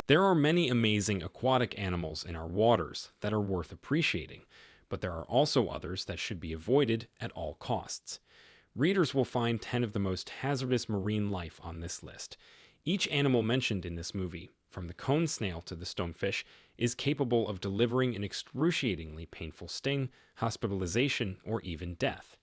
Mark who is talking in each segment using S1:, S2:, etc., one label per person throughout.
S1: There are many amazing aquatic animals in our waters that are worth appreciating, but there are also others that should be avoided at all costs. Readers will find 10 of the most hazardous marine life on this list. Each animal mentioned in this movie, from the cone snail to the stonefish, is capable of delivering an excruciatingly painful sting, hospitalization, or even death.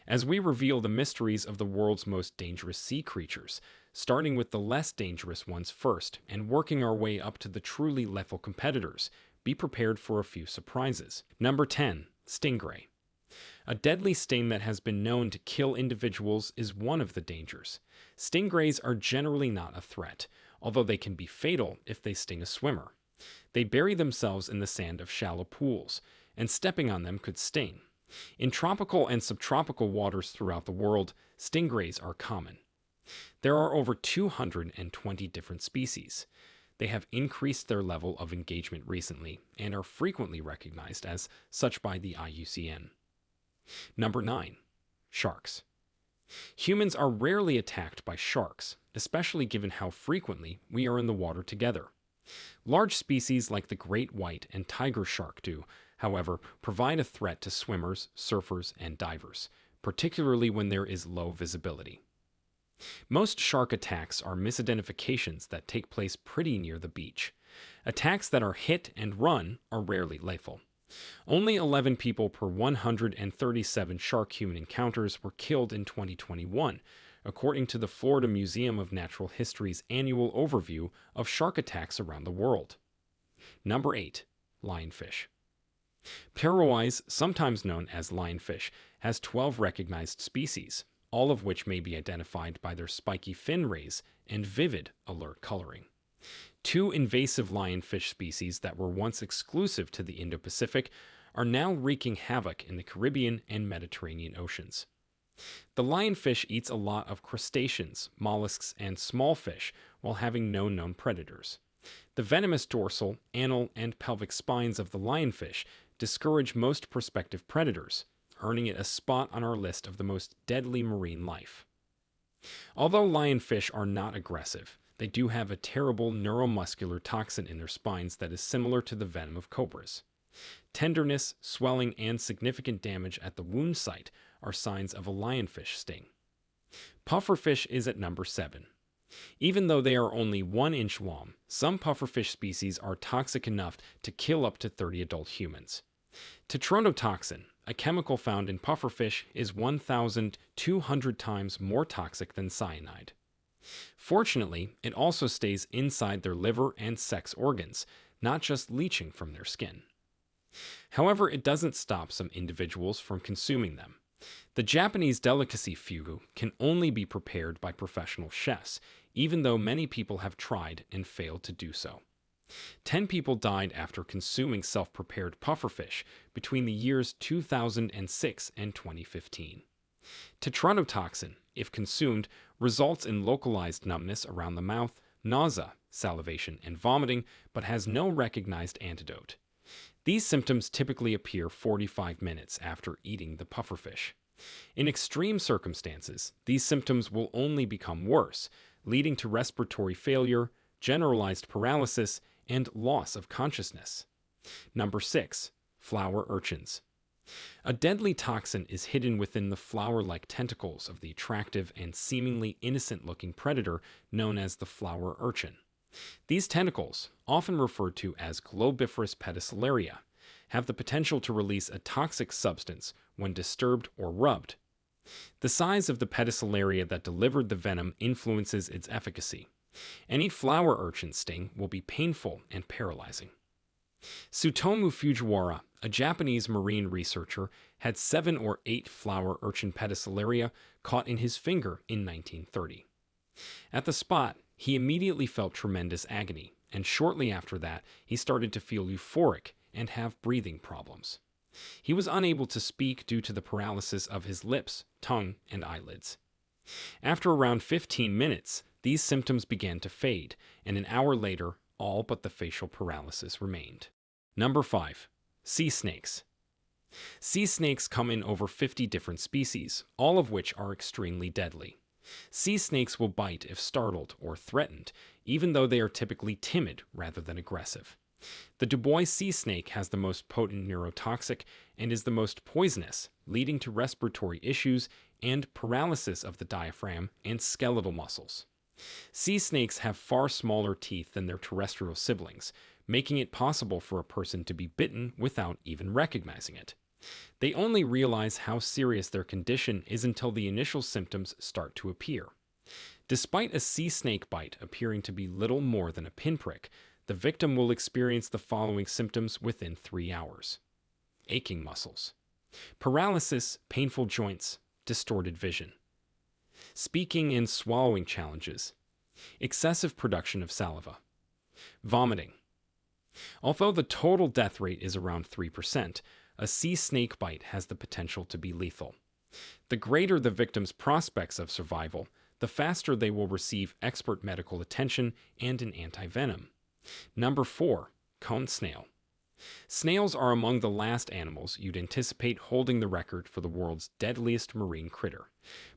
S1: As we reveal the mysteries of the world's most dangerous sea creatures, starting with the less dangerous ones first and working our way up to the truly lethal competitors, be prepared for a few surprises. Number 10. Stingray. A deadly sting that has been known to kill individuals is one of the dangers. Stingrays are generally not a threat, although they can be fatal if they sting a swimmer. They bury themselves in the sand of shallow pools, and stepping on them could sting. In tropical and subtropical waters throughout the world, stingrays are common. There are over 220 different species. They have increased their level of engagement recently and are frequently recognized as such by the IUCN. Number 9. Sharks. Humans are rarely attacked by sharks, especially given how frequently we are in the water together. Large species like the great white and tiger shark do, however, provide a threat to swimmers, surfers, and divers, particularly when there is low visibility. Most shark attacks are misidentifications that take place pretty near the beach. Attacks that are hit and run are rarely lethal. Only 11 people per 137 shark-human encounters were killed in 2021, according to the Florida Museum of Natural History's annual overview of shark attacks around the world. Number 8. Lionfish. Pteroides, sometimes known as lionfish, has 12 recognized species, all of which may be identified by their spiky fin rays and vivid, alert coloring. 2 invasive lionfish species that were once exclusive to the Indo-Pacific are now wreaking havoc in the Caribbean and Mediterranean oceans. The lionfish eats a lot of crustaceans, mollusks, and small fish while having no known predators. The venomous dorsal, anal, and pelvic spines of the lionfish discourage most prospective predators, earning it a spot on our list of the most deadly marine life. Although lionfish are not aggressive, they do have a terrible neuromuscular toxin in their spines that is similar to the venom of cobras. Tenderness, swelling, and significant damage at the wound site are signs of a lionfish sting. Pufferfish is at number 7. Even though they are only 1 inch long, some pufferfish species are toxic enough to kill up to 30 adult humans. Tetrodotoxin, a chemical found in pufferfish, is 1,200 times more toxic than cyanide. Fortunately, it also stays inside their liver and sex organs, not just leaching from their skin. However, it doesn't stop some individuals from consuming them. The Japanese delicacy fugu can only be prepared by professional chefs, even though many people have tried and failed to do so. 10 people died after consuming self-prepared pufferfish between the years 2006 and 2015. Tetrodotoxin, if consumed, results in localized numbness around the mouth, nausea, salivation, and vomiting, but has no recognized antidote. These symptoms typically appear 45 minutes after eating the pufferfish. In extreme circumstances, these symptoms will only become worse, leading to respiratory failure, generalized paralysis, and loss of consciousness. Number 6. Flower urchins. A deadly toxin is hidden within the flower-like tentacles of the attractive and seemingly innocent-looking predator known as the flower urchin. These tentacles, often referred to as globiferous pedicelaria, have the potential to release a toxic substance when disturbed or rubbed. The size of the pedicelaria that delivered the venom influences its efficacy. Any flower urchin sting will be painful and paralyzing. Tsutomu Fujiwara, a Japanese marine researcher, had 7 or 8 flower urchin pedicelaria caught in his finger in 1930. At the spot, he immediately felt tremendous agony, and shortly after that, he started to feel euphoric and have breathing problems. He was unable to speak due to the paralysis of his lips, tongue, and eyelids. After around 15 minutes, these symptoms began to fade, and an hour later, all but the facial paralysis remained. Number 5. Sea snakes. Sea snakes come in over 50 different species, all of which are extremely deadly. Sea snakes will bite if startled or threatened, even though they are typically timid rather than aggressive. The Du Bois sea snake has the most potent neurotoxic and is the most poisonous, leading to respiratory issues and paralysis of the diaphragm and skeletal muscles. Sea snakes have far smaller teeth than their terrestrial siblings, making it possible for a person to be bitten without even recognizing it. They only realize how serious their condition is until the initial symptoms start to appear. Despite a sea snake bite appearing to be little more than a pinprick, the victim will experience the following symptoms within 3 hours: aching muscles, paralysis, painful joints, distorted vision, speaking and swallowing challenges, excessive production of saliva, vomiting. Although the total death rate is around 3%, a sea snake bite has the potential to be lethal. The greater the victim's prospects of survival, the faster they will receive expert medical attention and an antivenom. Number 4. Cone snail. Snails are among the last animals you'd anticipate holding the record for the world's deadliest marine critter.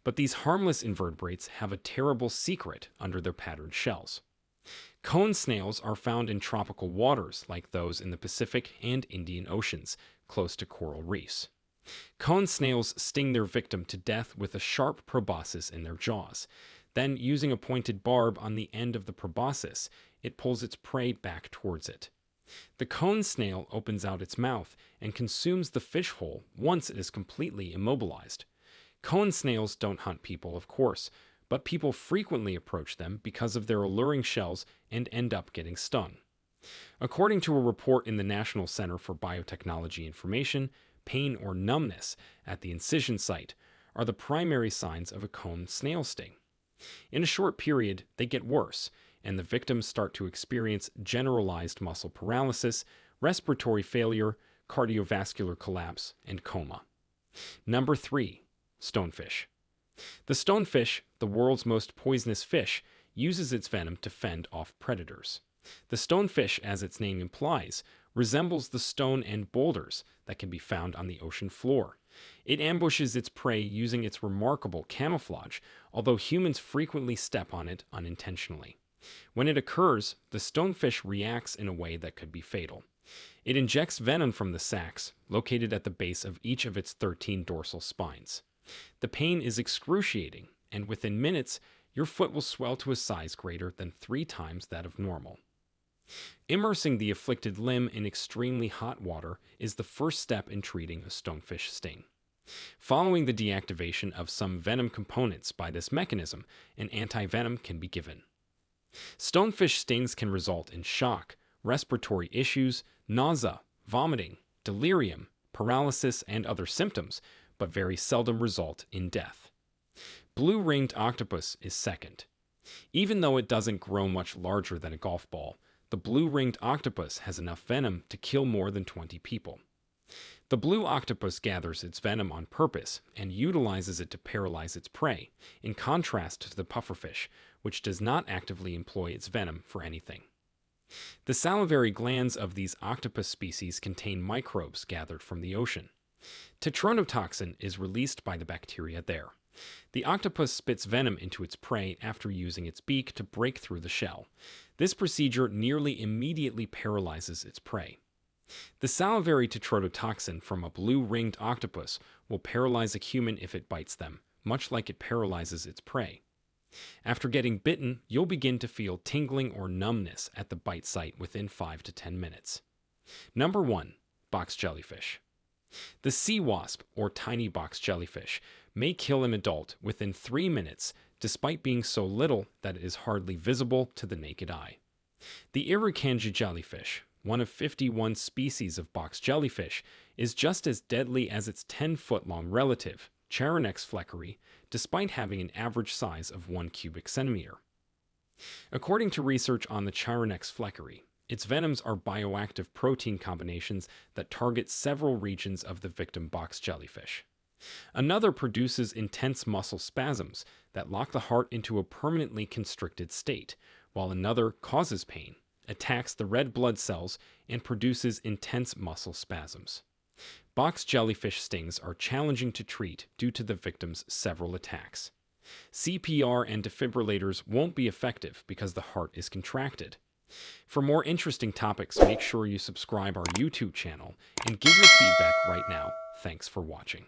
S1: But these harmless invertebrates have a terrible secret under their patterned shells. Cone snails are found in tropical waters like those in the Pacific and Indian Oceans, close to coral reefs. Cone snails sting their victim to death with a sharp proboscis in their jaws. Then, using a pointed barb on the end of the proboscis, it pulls its prey back towards it. The cone snail opens out its mouth and consumes the fish whole once it is completely immobilized. Cone snails don't hunt people, of course, but people frequently approach them because of their alluring shells and end up getting stung. According to a report in the National Center for Biotechnology Information, pain or numbness at the incision site are the primary signs of a cone snail sting. In a short period, they get worse, and the victims start to experience generalized muscle paralysis, respiratory failure, cardiovascular collapse, and coma. Number 3. Stonefish. The stonefish, the world's most poisonous fish, uses its venom to fend off predators. The stonefish, as its name implies, resembles the stone and boulders that can be found on the ocean floor. It ambushes its prey using its remarkable camouflage, although humans frequently step on it unintentionally. When it occurs, the stonefish reacts in a way that could be fatal. It injects venom from the sacs, located at the base of each of its 13 dorsal spines. The pain is excruciating, and within minutes, your foot will swell to a size greater than 3 times that of normal. Immersing the afflicted limb in extremely hot water is the first step in treating a stonefish sting. Following the deactivation of some venom components by this mechanism, an antivenom can be given. Stonefish stings can result in shock, respiratory issues, nausea, vomiting, delirium, paralysis, and other symptoms, but very seldom result in death. Blue-ringed octopus is second. Even though it doesn't grow much larger than a golf ball, the blue-ringed octopus has enough venom to kill more than 20 people. The blue octopus gathers its venom on purpose and utilizes it to paralyze its prey, in contrast to the pufferfish, which does not actively employ its venom for anything. The salivary glands of these octopus species contain microbes gathered from the ocean. Tetrodotoxin is released by the bacteria there. The octopus spits venom into its prey after using its beak to break through the shell. This procedure nearly immediately paralyzes its prey. The salivary tetrodotoxin from a blue-ringed octopus will paralyze a human if it bites them, much like it paralyzes its prey. After getting bitten, you'll begin to feel tingling or numbness at the bite site within 5 to 10 minutes. Number 1. Box jellyfish. The sea wasp, or tiny box jellyfish, may kill an adult within 3 minutes, despite being so little that it is hardly visible to the naked eye. The irukandji jellyfish, one of 51 species of box jellyfish, is just as deadly as its 10-foot-long relative, Chironex fleckeri, despite having an average size of 1 cubic centimeter. According to research on the Chironex fleckeri, its venoms are bioactive protein combinations that target several regions of the victim box jellyfish. Another produces intense muscle spasms that lock the heart into a permanently constricted state, while another causes pain, attacks the red blood cells, and produces intense muscle spasms. Box jellyfish stings are challenging to treat due to the victim's several attacks. CPR and defibrillators won't be effective because the heart is contracted. For more interesting topics, make sure you subscribe our YouTube channel and give your feedback right now. Thanks for watching.